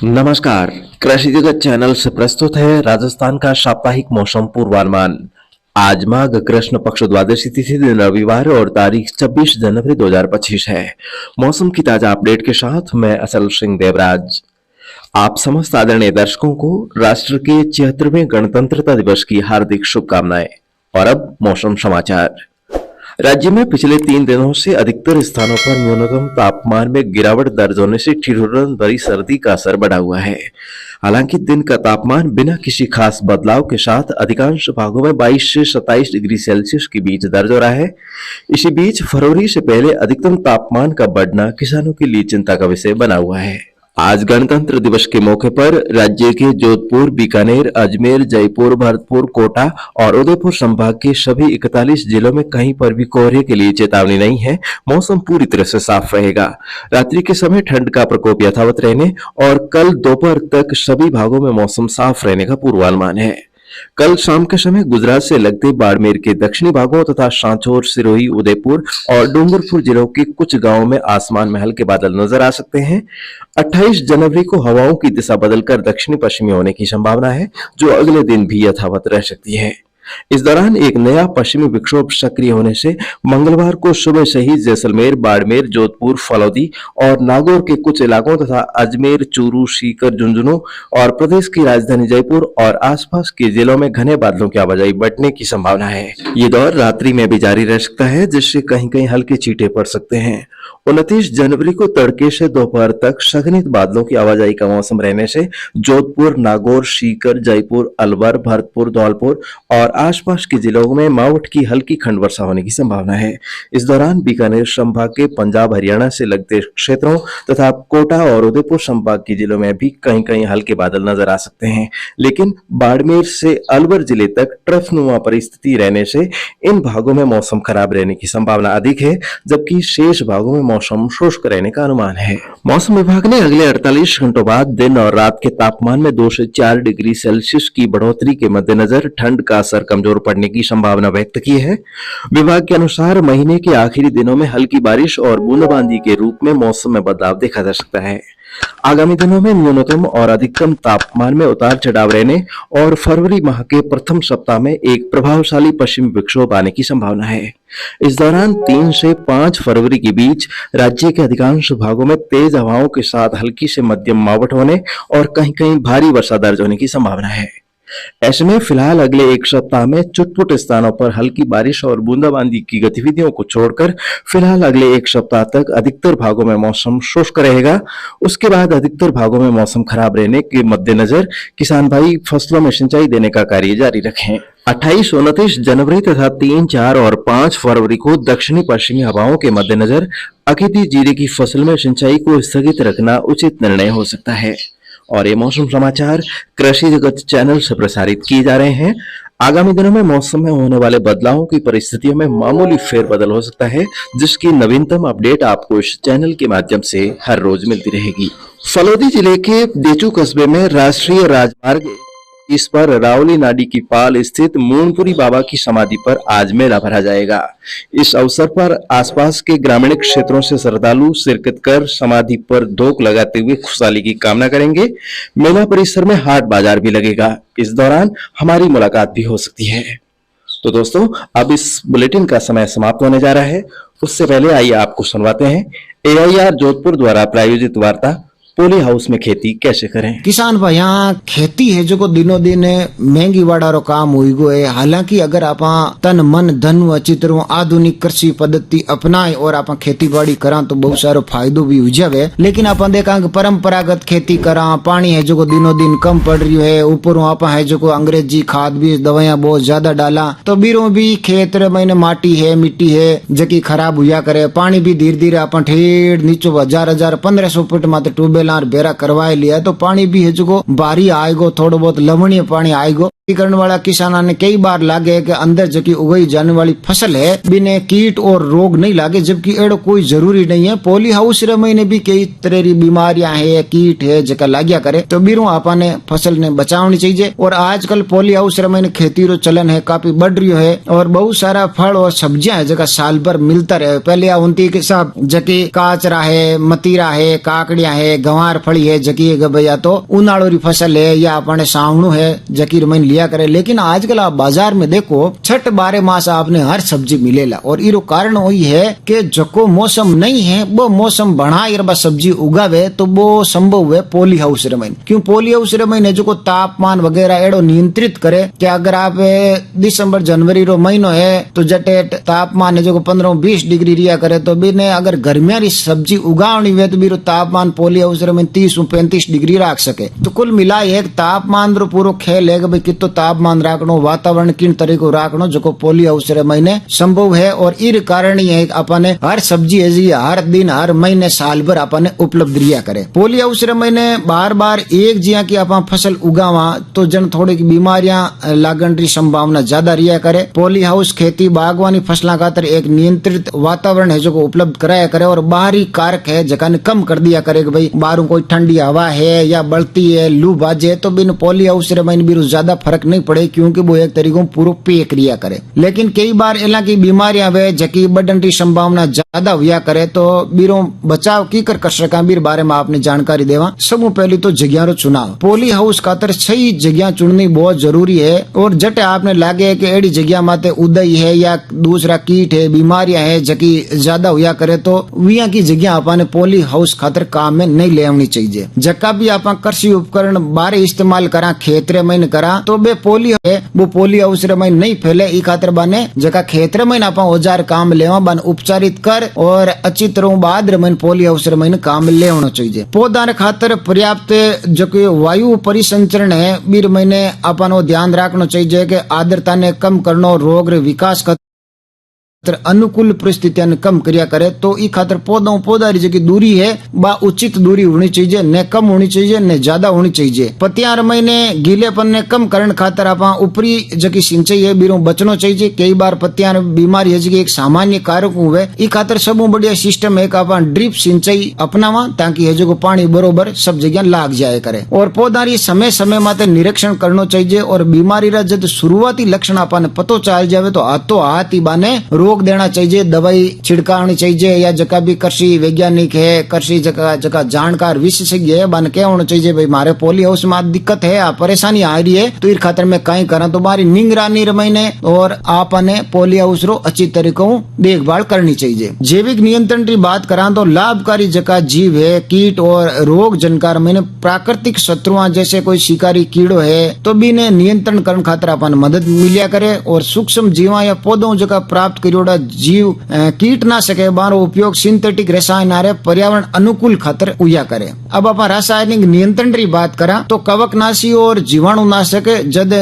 नमस्कार। कृषि जगत चैनल से प्रस्तुत है राजस्थान का साप्ताहिक मौसम पूर्वानुमान। आज माघ कृष्ण पक्ष द्वादशी तिथि दिन रविवार और तारीख 26 जनवरी 2025 है। मौसम की ताजा अपडेट के साथ मैं असल सिंह देवराज। आप समस्त आदरणीय दर्शकों को राष्ट्र के 76वें गणतंत्रता दिवस की हार्दिक शुभकामनाएं। और अब मौसम समाचार। राज्य में पिछले 3 दिनों से अधिकतर स्थानों पर न्यूनतम तापमान में गिरावट दर्ज होने से ठिठुरन भरी सर्दी का असर बढ़ा हुआ है। हालांकि दिन का तापमान बिना किसी खास बदलाव के साथ अधिकांश भागों में 22 से 27 डिग्री सेल्सियस के बीच दर्ज हो रहा है। इसी बीच फरवरी से पहले अधिकतम तापमान का बढ़ना किसानों के लिए चिंता का विषय बना हुआ है। आज गणतंत्र दिवस के मौके पर राज्य के जोधपुर, बीकानेर, अजमेर, जयपुर, भरतपुर, कोटा और उदयपुर संभाग के सभी 41 जिलों में कहीं पर भी कोहरे के लिए चेतावनी नहीं है। मौसम पूरी तरह से साफ रहेगा। रात्रि के समय ठंड का प्रकोप यथावत रहने और कल दोपहर तक सभी भागों में मौसम साफ रहने का पूर्वानुमान है। कल शाम के समय गुजरात से लगते बाड़मेर के दक्षिणी भागों तथा सांचौर, सिरोही, उदयपुर और डूंगरपुर जिलों के कुछ गांवों में आसमान में हल्के बादल नजर आ सकते हैं। 28 जनवरी को हवाओं की दिशा बदलकर दक्षिणी पश्चिमी होने की संभावना है, जो अगले दिन भी यथावत रह सकती है। इस दौरान एक नया पश्चिमी विक्षोभ सक्रिय होने से मंगलवार को सुबह से ही जैसलमेर, बाड़मेर, जोधपुर, फलौदी और नागौर के कुछ इलाकों तथा अजमेर, चूरू, सीकर, झुंझुनू और प्रदेश की राजधानी जयपुर और आसपास के जिलों में घने बादलों की आवाजाही बढ़ने की संभावना है। ये दौर रात्रि में भी जारी रह सकता है, जिससे कहीं कहीं हल्के छींटे पड़ सकते हैं। 29 जनवरी को तड़के से दोपहर तक संघनित बादलों की आवाजाही का मौसम रहने से जोधपुर, नागौर, सीकर, जयपुर, अलवर, भरतपुर, धौलपुर और आसपास के जिलों में मावठ की हल्की खंड वर्षा होने की संभावना है। इस दौरान बीकानेर संभाग के पंजाब, हरियाणा से लगते क्षेत्रों तथा कोटा और उदयपुर संभाग के जिलों में भी कहीं कहीं हल्के बादल नजर आ सकते हैं। लेकिन बाड़मेर से अलवर जिले तक ट्रफनुमा परिस्थिति रहने से इन भागों में मौसम खराब रहने की संभावना अधिक है, जबकि शेष भागों में मौसम शुष्क रहने का अनुमान है। मौसम विभाग ने अगले 48 घंटों बाद दिन और रात के तापमान में 2 से 4 डिग्री सेल्सियस की बढ़ोतरी के मद्देनजर ठंड का असर कमजोर पड़ने की संभावना व्यक्त की है। विभाग के अनुसार महीने के आखिरी दिनों में हल्की बारिश और बूंदाबांदी के रूप में मौसम में बदलाव देखा जा सकता है। आगामी दिनों में न्यूनतम और अधिकतम तापमान में उतार चढ़ाव रहने और फरवरी माह के प्रथम सप्ताह में एक प्रभावशाली पश्चिमी विक्षोभ आने की संभावना है। इस दौरान 3 से 5 फरवरी के बीच राज्य के अधिकांश भागों में तेज हवाओं के साथ हल्की से मध्यम मावठ होने और कहीं कहीं भारी वर्षा दर्ज होने की संभावना है। ऐसे में फिलहाल अगले एक सप्ताह में चुटपुट स्थानों पर हल्की बारिश और बूंदाबांदी की गतिविधियों को छोड़कर फिलहाल अगले एक सप्ताह तक अधिकतर भागों में मौसम शुष्क रहेगा। उसके बाद अधिकतर भागों में मौसम खराब रहने के मद्देनजर किसान भाई फसलों में सिंचाई देने का कार्य जारी रखें। 28, 29 जनवरी तथा 3, 4 और 5 फरवरी को दक्षिणी पश्चिमी हवाओं के मद्देनजर अखेती जीरे की फसल में सिंचाई को स्थगित रखना उचित निर्णय हो सकता है। और ये मौसम समाचार कृषि जगत चैनल से प्रसारित किए जा रहे हैं। आगामी दिनों में मौसम में होने वाले बदलावों की परिस्थितियों में मामूली फेरबदल हो सकता है, जिसकी नवीनतम अपडेट आपको इस चैनल के माध्यम से हर रोज मिलती रहेगी। फलौदी जिले के देचू कस्बे में राष्ट्रीय राजमार्ग इस पर रावली नाडी की पाल स्थित मूनपुरी बाबा की समाधि पर आज मेला भरा जाएगा। इस अवसर पर आसपास के ग्रामीण क्षेत्रों से श्रद्धालु शिरकत कर समाधि पर धोक लगाते हुए खुशहाली की कामना करेंगे। मेला परिसर में हाट बाजार भी लगेगा। इस दौरान हमारी मुलाकात भी हो सकती है। तो दोस्तों, अब इस बुलेटिन का समय समाप्त होने जा रहा है। उससे पहले आइए आपको सुनवाते हैं AIR जोधपुर द्वारा प्रायोजित वार्ता पोली हाउस में खेती कैसे करें। किसान भाई, यहाँ खेती है जो को दिनों दिन महंगी वाड़ारो काम हुई गो है। हालांकि अगर आप तन मन धन अच्छी तरह आधुनिक कृषि पद्धति अपनाए और आप खेती बाड़ी करा तो बहुत सारो फायदो भी हो जावे। लेकिन आप देखा परंपरागत खेती करा, पानी है जो को दिनों दिन कम पड़ रही है, ऊपर आप है जो को अंग्रेजी खाद बीज दवाइयाँ बहुत ज्यादा डाला तो बीरो भी खेत में माटी है, मिट्टी है जकी खराब हुआ करे। पानी भी धीरे धीरे आप ठेठ नीचो 1000-1500 फुट मात्र ट्यूबवेल बेरा करवाए लिया तो पानी भी है जो बारी आएगो, थोड़ा बहुत लवणीय पानी आएगो। करने वाला किसाना ने कई बार लागे कि अंदर जबकि उगाई जाने वाली फसल है बिने कीट और रोग नहीं लागे, जबकि एड़ो कोई जरूरी नहीं है। पॉली हाउस रे महीने भी कई तरह की बीमारियां है, कीट है जका लाग्या करे, तो बीरू आपने फसल ने बचावनी चाहिए। और आजकल पॉली हाउस रे महीने खेती रो चलन है काफी बढ़ रही है और बहुत सारा फल और सब्जियां है जका साल भर मिलता रहे। पहले उनती के साथ जकी काचरा है, मतीरा है, काकड़िया है, गंवार फली है जकी भैया तो उनाड़ो री फसल है या अपने सावणु है जकी रमन लिया करे। लेकिन आजकल आप बाजार में देखो 6-12 मास आपने हर सब्जी मिलेला और इरो कारण वही है कि जको मौसम नहीं है वो मौसम बनाए और सब्जी उगावे तो वो संभव है पॉली हाउस रमन। क्यों पॉली हाउस रमन है जो तापमान वगैरह एड़ो नियंत्रित करे कि अगर आप दिसंबर जनवरी रो महीनो है तो जटे तापमान है जो 15-20 डिग्री रिया करे, तो बिने अगर गर्मिया री सब्जी उगावनी हुए तो बीरो तापमान पॉली हाउस में 30-35 डिग्री रख सके। तो कुल मिला एक तापमान रो पूरा खेल है कि भाई कितो तापमान राखनो, वातावरण किन तरीको राखनो जो पॉली हाउस महीने संभव है। और इर कारण ही है अपने हर सब्जी है जी हर दिन हर महीने साल भर अपने उपलब्ध रिया करे। पॉली हाउस महीने बार बार एक जिया की आप फसल उगावा तो जन थोड़ी की बीमारियां लागण की संभावना ज्यादा रिया करे। पॉली हाउस खेती बागवानी फसलों खातर एक नियंत्रित वातावरण है जो उपलब्ध कराया करे और बाहरी कारक है जका ने कम कर दिया करे कि भाई बाहरों कोई ठंडी हवा है या बढ़ती है लू बाजे तो बिन पॉली हाउस में भी ज्यादा फर्क नहीं पड़े क्योंकि वो एक तरीकों पूरा पे क्रिया करे। लेकिन कई बार एला की बीमारियां वे जकी बढ़ने की संभावना ज्यादा हुआ करे तो बीरो बचाव की कर सका बीर बारे में आपने जानकारी देवा। सबू पहली तो जगह रो चुनाव, पॉली हाउस खातर सही जगह चुननी बहुत जरूरी है। और जट आपने लागे कि एड़ी जगह माते उदय है या दूसरा कीट है बीमारियां है जकी ज्यादा हुआ करे तो विया की जगह आपने पॉली हाउस खातर काम में नहीं लेवनी चाहिए। जका भी आप कृषि उपकरण बारे इस्तेमाल करा खेतरे में करा तो बे पॉली है वो पॉली हाउस में नहीं फैले ई खातर बाने जका खेतरे में आप औजार काम लेवा बन उपचारित कर और अच्छी तरह बाद रमन पॉली हाउस में काम लेवनो चाहिए। पौधा खातर पर्याप्त जो कि वायु परिसंचरण है बीर महीने अपन ध्यान रखना चाहिए कि आर्द्रता ने कम करनो रोग रे विकास अनुकूल परिस्थितियां ने कम करिया करे। तो ई खातर पौधा री जकी दूरी है बा उचित दूरी होनी चाहिए, न कम होनी चाहिए न ज्यादा होनी चाहिए। पत्तियां महीने गीलेपन ने कम करने खातर आप ऊपरी जकी सिंचाई है बीरो बचनो चाहिए। कई बार पत्तियां बीमारी है जकी एक सामान्य कारक हुए ई खातर सब बढ़िया सिस्टम है आप ड्रिप सिंचाई अपनावा ताकि है जो पानी बरोबर सब जगह लाग जाए करे। और पौधा री समय समय माते निरीक्षण करना चाहिए और बीमारी रा जब शुरुआती लक्षण अपन पतो चल जावे तो हाथों हाथ ही बाने रोक देना चाहिए, दवाई छिड़कानी चाहिए। या जका भी कृषि वैज्ञानिक है कृषि जका जानकार विशेषज्ञ है बन के होना चाहिए भाई मारे पॉली हाउस में दिक्कत है परेशानी आ रही है तो इस खातर में कहीं करा तो बारी निगरानी रमने और आपने पॉली हाउस रो अच्छी तरीकों देखभाल करनी चाहिए। जैविक नियंत्रण की बात करा तो लाभकारी जका जीव है कीट और रोग जनकार मैंने प्राकृतिक शत्रुआ जैसे कोई शिकारी कीड़ो है तो भी ने नियंत्रण करने खातर अपन मदद मिलिया करे। और सूक्ष्म जीवा या पौधों जका प्राप्त करियोड़ा जीव कीटनाशक है बारो उपयोग सिंथेटिक रसायन आरे पर्यावरण अनुकूल खातर उया करे। अब आप रासायनिक नियंत्रण की बात करा तो कवकनाशी और जीवाणुनाशक जद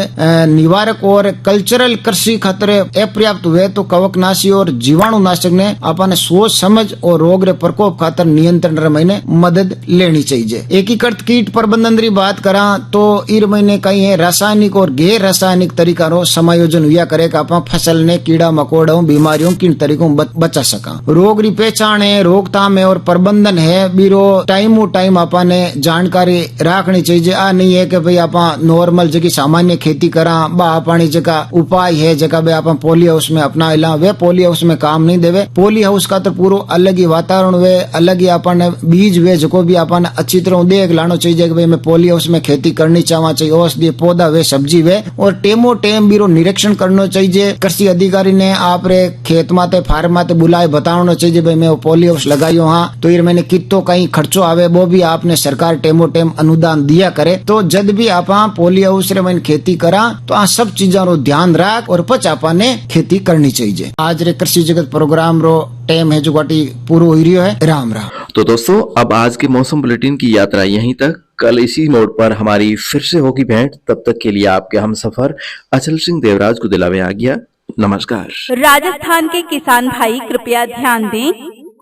निवारक और कल्चरल कृषि खातर अपर्याप्त हुए तो कवकनाशी और जीवाणुनाशक ने अपन सोच समझ और रोग रे प्रकोप खातर नियंत्रण महीने मदद लेनी चाहिए। एकीकृत कीट प्रबंधन की बात करा तो इर महीने कई है रासायनिक और गैर रासायनिक तरीका रो समायोजन हुआ करे आप फसल ने कीड़ा मकोड़ों बीमारियों किन तरीकों बचा सका। रोग री पहचान है रोकथाम है और प्रबंधन है बीरो टाइम आपने जानकारी रखनी चाहिए। आ नहीं है कि भाई आप नॉर्मल जगह सामान्य खेती करा बा पानी जगह उपाय है जगह भाई आप पॉली हाउस में अपना इला वे पॉली हाउस में काम नहीं देवे। पॉली हाउस का तो पूरा अलग ही वातावरण वे अलग ही अपन बीज वे जो भी अपन अच्छी तरह देख लाना चाहिए कि भाई मैं पॉली हाउस में खेती करनी चाहवा चाहिए औषधि पौधा वे सब्जी वे और टेमो टेम बीरो निरीक्षण करना चाहिए। कृषि अधिकारी ने आप रे खेत माते फार्म माते बुलाए बताना चाहिए भाई मैं पॉली हाउस लगाइयो हाँ तो ये मैंने कितो कहीं खर्चो आवे वो भी आपने सरकार टेमो टेम अनुदान दिया करे। तो जब भी आप पॉली हाउस रे मैंने खेती करा तो आ सब चीजों रो ध्यान रख और पच आपने खेती करनी चाहिए। आज रे कृषि जगत प्रोग्राम रो टाइम है जो गाटी पूरा हो रही है। राम राम। तो दोस्तों अब आज के मौसम बुलेटिन की यात्रा यहीं तक। कल इसी मोड पर हमारी फिर से होगी भेंट। तब तक के लिए आपके हम सफर अचल सिंह देवराज को दिलावे आ गया। नमस्कार। राजस्थान के किसान भाई कृपया ध्यान दें,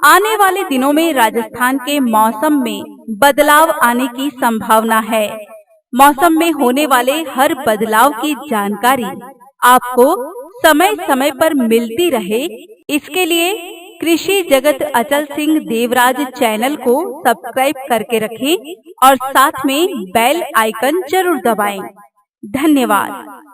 आने वाले दिनों में राजस्थान के मौसम में बदलाव आने की संभावना है। मौसम में होने वाले हर बदलाव की जानकारी आपको समय समय पर मिलती रहे, इसके लिए कृषि जगत अचल सिंह देवराज चैनल को सब्सक्राइब करके रखें और साथ में बेल आइकन जरूर दबाएं। धन्यवाद।